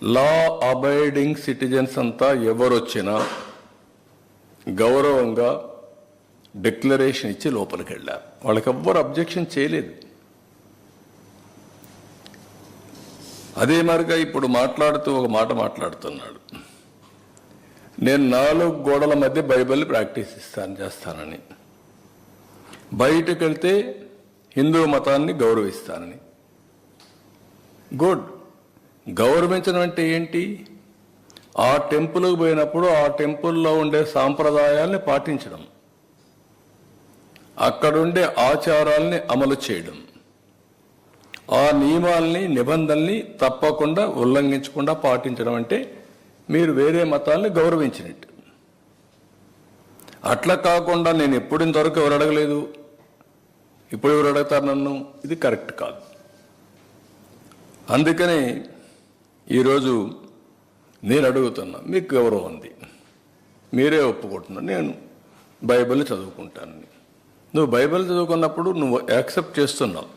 Law abiding citizens అంతా ఎవరొచ్చినా గౌరవంగా డిక్లరేషన్ ఇచ్చి లోపలికి వెళ్ళారు. వాళ్ళకి ఎవ్వరు అబ్జెక్షన్ చేయలేదు. అదే మరిగా ఇప్పుడు మాట్లాడుతూ ఒక మాట మాట్లాడుతున్నాడు, నేను 4 గోడల మధ్య బైబిల్ ప్రాక్టీస్ చేస్తానని, బయటకు వెళ్తే హిందూ మతాన్ని గౌరవిస్తానని. గుడ్. గౌరవించడం అంటే ఏంటి? ఆ టెంపుల్కి పోయినప్పుడు ఆ టెంపుల్లో ఉండే సాంప్రదాయాల్ని పాటించడం, అక్కడుండే ఆచారాల్ని అమలు చేయడం, ఆ నియమాల్ని నిబంధనల్ని తప్పకుండా ఉల్లంఘించకుండా పాటించడం అంటే మీరు వేరే మతాల్ని గౌరవించినట్టు. అట్లా కాకుండా నేను ఎప్పుడు ఇంతవరకు ఎవరు అడగలేదు, ఇప్పుడు ఎవరు అడుగుతారు నన్ను, ఇది కరెక్ట్ కాదు. అందుకనే ఈరోజు నేను అడుగుతున్నా, మీకు గౌరవం ఉంది, మీరే ఒప్పుకుంటున్నారు, నేను బైబిల్ చదువుకుంటానని. నువ్వు బైబిల్ చదువుకున్నప్పుడు నువ్వు యాక్సెప్ట్ చేస్తున్నావు.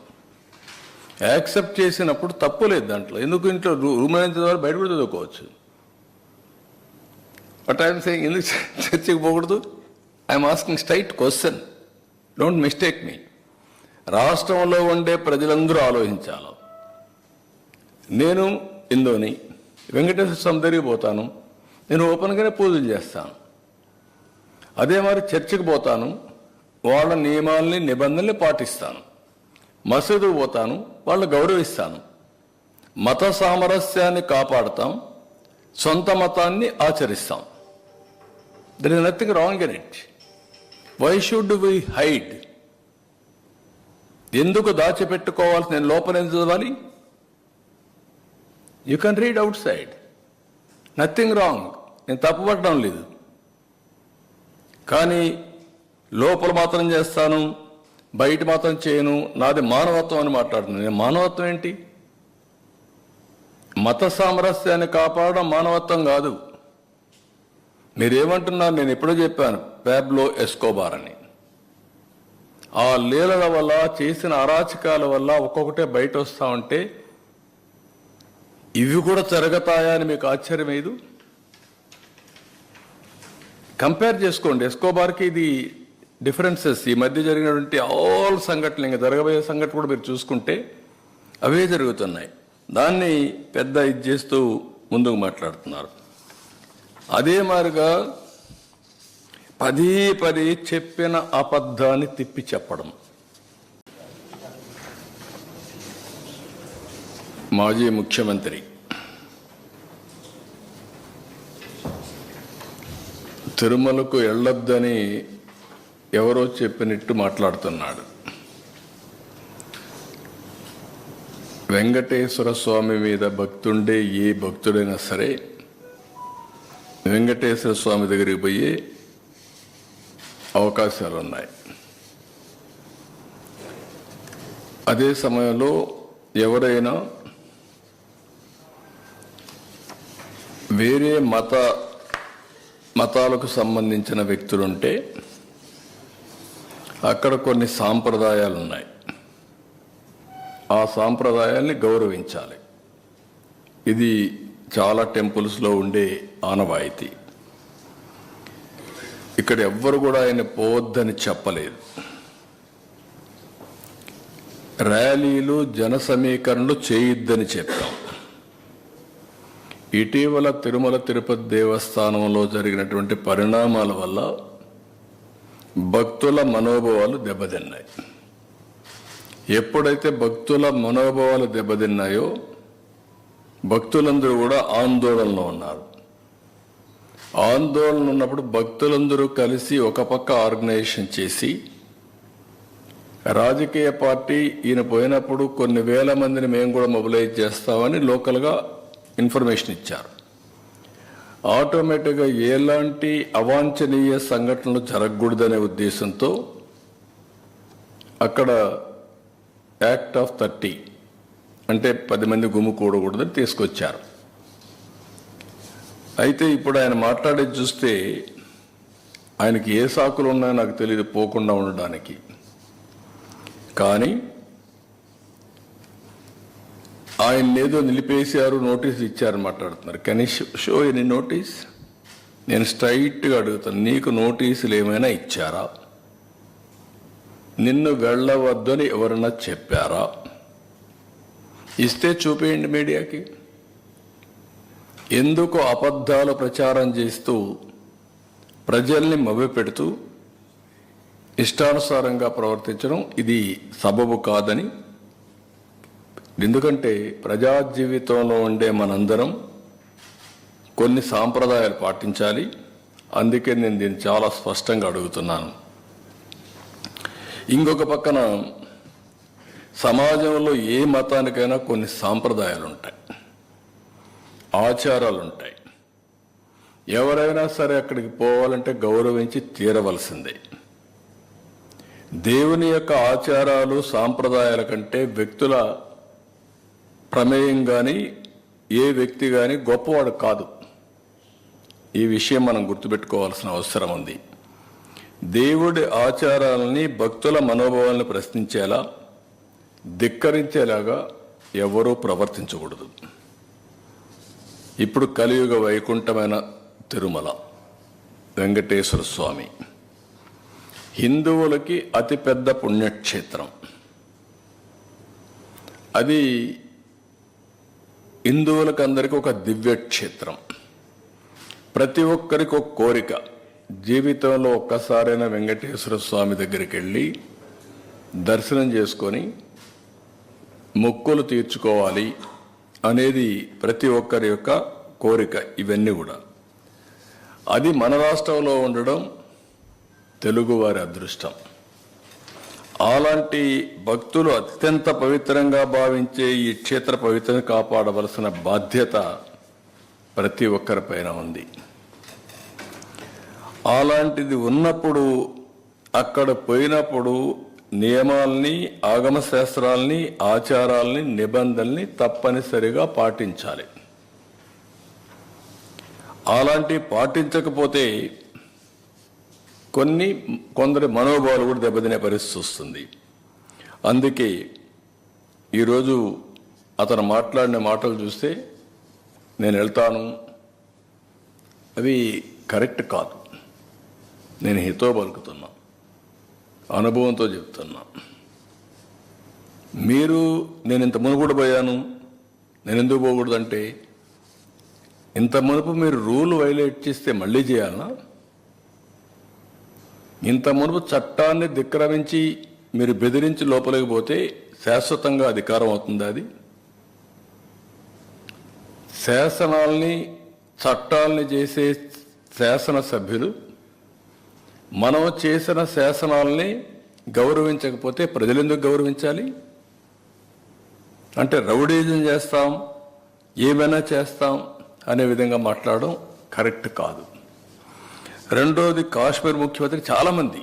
యాక్సెప్ట్ చేసినప్పుడు తప్పు లేదు దాంట్లో. ఎందుకు ఇంట్లో రూమ్లో చదవాలి, బయట కూడా చదువుకోవచ్చు. బట్ ఐఎమ్ సేయింగ్ ఎందుకు చర్చకి పోకూడదు? I'm asking straight question, don't mistake me. రాష్ట్రంలో ఉండే ప్రజలందరూ ఆలోచించాలి. నేను హిందూని, వెంకటేశ్వర స్వామి దగ్గరికి పోతాను, నేను ఓపెన్గానే పూజలు చేస్తాను. అదే మరి చర్చికి పోతాను, వాళ్ళ నియమాల్ని నిబంధనల్ని పాటిస్తాను. మసీదుకు పోతాను, వాళ్ళు గౌరవిస్తాను. మత సామరస్యాన్ని కాపాడుతాం, సొంత మతాన్ని ఆచరిస్తాం. There is nothing wrong in it. Why should we hide? ఎందుకు దాచిపెట్టుకోవాల్సి? నేను లోపల ఎందుకు చదవాలి? You can read outside, nothing wrong. నేను తప్పుపట్టడం లేదు. కానీ లోపల మాత్రం చేస్తాను, బయట మాత్రం చేయను, నాది మానవత్వం అని మాట్లాడుతున్నాను. నేను మానవత్వం ఏంటి? మత సామరస్యాన్ని కాపాడడం మానవత్వం కాదు. మీరేమంటున్నారు? నేను ఎప్పుడో చెప్పాను పాబ్లో ఎస్కోబార్ అని. ఆ లీలల వల్ల, చేసిన అరాచకాల వల్ల ఒక్కొక్కటే బయట వస్తా ఉంటే ఇవి కూడా జరుగుతాయా అని మీకు ఆశ్చర్యం లేదు? కంపేర్ చేసుకోండి. ఎస్కోబార్కి ఇది డిఫరెన్సెస్. ఈ మధ్య జరిగినటువంటి ఆల్ సంఘటనలు, ఇంకా జరగబోయే సంఘటన కూడా మీరు చూసుకుంటే అవే జరుగుతున్నాయి. దాన్ని పెద్ద ఇది చేస్తూ ముందుకు మాట్లాడుతున్నారు. అదే మాదిరిగా పదే చెప్పిన అబద్ధాన్ని తిప్పి చెప్పడం. మాజీ ముఖ్యమంత్రి తిరుమలకు వెళ్ళొద్దని ఎవరో చెప్పినట్టు మాట్లాడుతున్నాడు. వెంకటేశ్వర స్వామి మీద భక్తుండే ఏ భక్తుడైనా సరే వెంకటేశ్వర స్వామి దగ్గరికి పోయే అవకాశాలు ఉన్నాయి. అదే సమయంలో ఎవరైనా వేరే మతాలకు సంబంధించిన వ్యక్తులుంటే అక్కడ కొన్ని సాంప్రదాయాలు ఉన్నాయి. ఆ సాంప్రదాయాల్ని గౌరవించాలి. ఇది చాలా టెంపుల్స్లో ఉండే ఆనవాయితీ. ఇక్కడ ఎవ్వరు కూడా ఆయన పోవద్దని చెప్పలేదు. ర్యాలీలు, జన సమీకరణలు చేయొద్దని చెప్పాం. ఇటీవల తిరుమల తిరుపతి దేవస్థానంలో జరిగినటువంటి పరిణామాల వల్ల భక్తుల మనోభావాలు దెబ్బతిన్నాయి. ఎప్పుడైతే భక్తుల మనోభావాలు దెబ్బతిన్నాయో భక్తులందరూ కూడా ఆందోళనలో ఉన్నారు. ఆందోళన ఉన్నప్పుడు భక్తులందరూ కలిసి ఒక పక్క ఆర్గనైజేషన్ చేసి, రాజకీయ పార్టీ ఈయన పోయినప్పుడు కొన్ని వేల మందిని మేము కూడా మొబిలైజ్ చేస్తామని లోకల్గా ఇన్ఫర్మేషన్ ఇచ్చారు. ఆటోమేటిక్గా ఎలాంటి అవాంఛనీయ సంఘటనలు జరగకూడదనే ఉద్దేశంతో అక్కడ యాక్ట్ ఆఫ్ 30 అంటే 10 మంది గుమ్ముకూడకూడదని తీసుకొచ్చారు. అయితే ఇప్పుడు ఆయన మాట్లాడేది చూస్తే ఆయనకి ఏ సాకులు ఉన్నాయో నాకు తెలియదు పోకుండా ఉండడానికి. కానీ ఆయన ఏదో నిలిపేశారు, నోటీసులు ఇచ్చారని మాట్లాడుతున్నారు. Can you show any notice? నేను స్ట్రైట్గా అడుగుతాను, నీకు నోటీసులు ఏమైనా ఇచ్చారా? నిన్ను వెళ్ళవద్దని ఎవరన్నా చెప్పారా? ఇస్తే చూపేయండి మీడియాకి. ఎందుకు అబద్ధాలు ప్రచారం చేస్తూ ప్రజల్ని మభ్యపెడుతూ ఇష్టానుసారంగా ప్రవర్తించడం ఇది సబబు కాదని. ఎందుకంటే ప్రజా జీవితంలో ఉండే మనందరం కొన్ని సాంప్రదాయాలు పాటించాలి. అందుకే నేను దీన్ని చాలా స్పష్టంగా అడుగుతున్నాను. ఇంకొక పక్కన సమాజంలో ఏ మతానికైనా కొన్ని సాంప్రదాయాలు ఉంటాయి, ఆచారాలు ఉంటాయి. ఎవరైనా సరే అక్కడికి పోవాలంటే గౌరవించి తీరవలసిందే. దేవుని యొక్క ఆచారాలు సాంప్రదాయాల కంటే వ్యక్తుల ప్రమేయం కానీ ఏ వ్యక్తి కానీ గొప్పవాడు కాదు. ఈ విషయం మనం గుర్తుపెట్టుకోవాల్సిన అవసరం ఉంది. దేవుడి ఆచారాలని, భక్తుల మనోభావాలను ప్రశ్నించేలా, ధిక్కరించేలాగా ఎవరూ ప్రవర్తించకూడదు. ఇప్పుడు కలియుగ వైకుంఠమైన తిరుమల వెంకటేశ్వర స్వామి హిందువులకి అతిపెద్ద పుణ్యక్షేత్రం. అది హిందువులకు అందరికీ ఒక దివ్యక్షేత్రం. ప్రతి ఒక్కరికి ఒక కోరిక, జీవితంలో ఒక్కసారైనా వెంకటేశ్వర స్వామి దగ్గరికి వెళ్ళి దర్శనం చేసుకొని మొక్కులు తీర్చుకోవాలి అనేది ప్రతి ఒక్కరి యొక్క కోరిక. ఇవన్నీ కూడా అది మన రాష్ట్రంలో ఉండడం తెలుగువారి అదృష్టం. అలాంటి భక్తులు అత్యంత పవిత్రంగా భావించే ఈ క్షేత్ర పవిత్రను కాపాడవలసిన బాధ్యత ప్రతి ఒక్కరిపైన ఉంది. అలాంటిది ఉన్నప్పుడు అక్కడ పోయినప్పుడు నియమాల్ని, ఆగమ శాస్త్రాల్ని, ఆచారాల్ని, నిబంధనల్ని తప్పనిసరిగా పాటించాలి. అలాంటి పాటించకపోతే కొందరి మనోభావాలు కూడా దెబ్బతినే పరిస్థితి వస్తుంది. అందుకే ఈరోజు అతను మాట్లాడిన మాటలు చూస్తే నేను వెళ్తాను, అవి కరెక్ట్ కాదు. నేను హితో పలుకుతున్నా, అనుభవంతో చెప్తున్నా. మీరు నేను ఇంత మునుగుడు పోయాను, నేను ఎందుకు పోకూడదంటే, ఇంత మునుపు మీరు రూల్ వైలేట్ చేస్తే మళ్ళీ చేయాలనా? ఇంత మునుపు చట్టాన్ని ధిక్కరించి మీరు బెదిరించి లోపలికి పోతే శాశ్వతంగా అధికారం అవుతుంది. అది శాసనాల్ని, చట్టాలని చేసే శాసనసభ్యులు మనం చేసిన శాసనాల్ని గౌరవించకపోతే ప్రజలు ఎందుకు గౌరవించాలి? అంటే రౌడీజం చేస్తాం, ఏమైనా చేస్తాం అనే విధంగా మాట్లాడడం కరెక్ట్ కాదు. రెండోది, కాశ్మీర్ ముఖ్యమంత్రి చాలామంది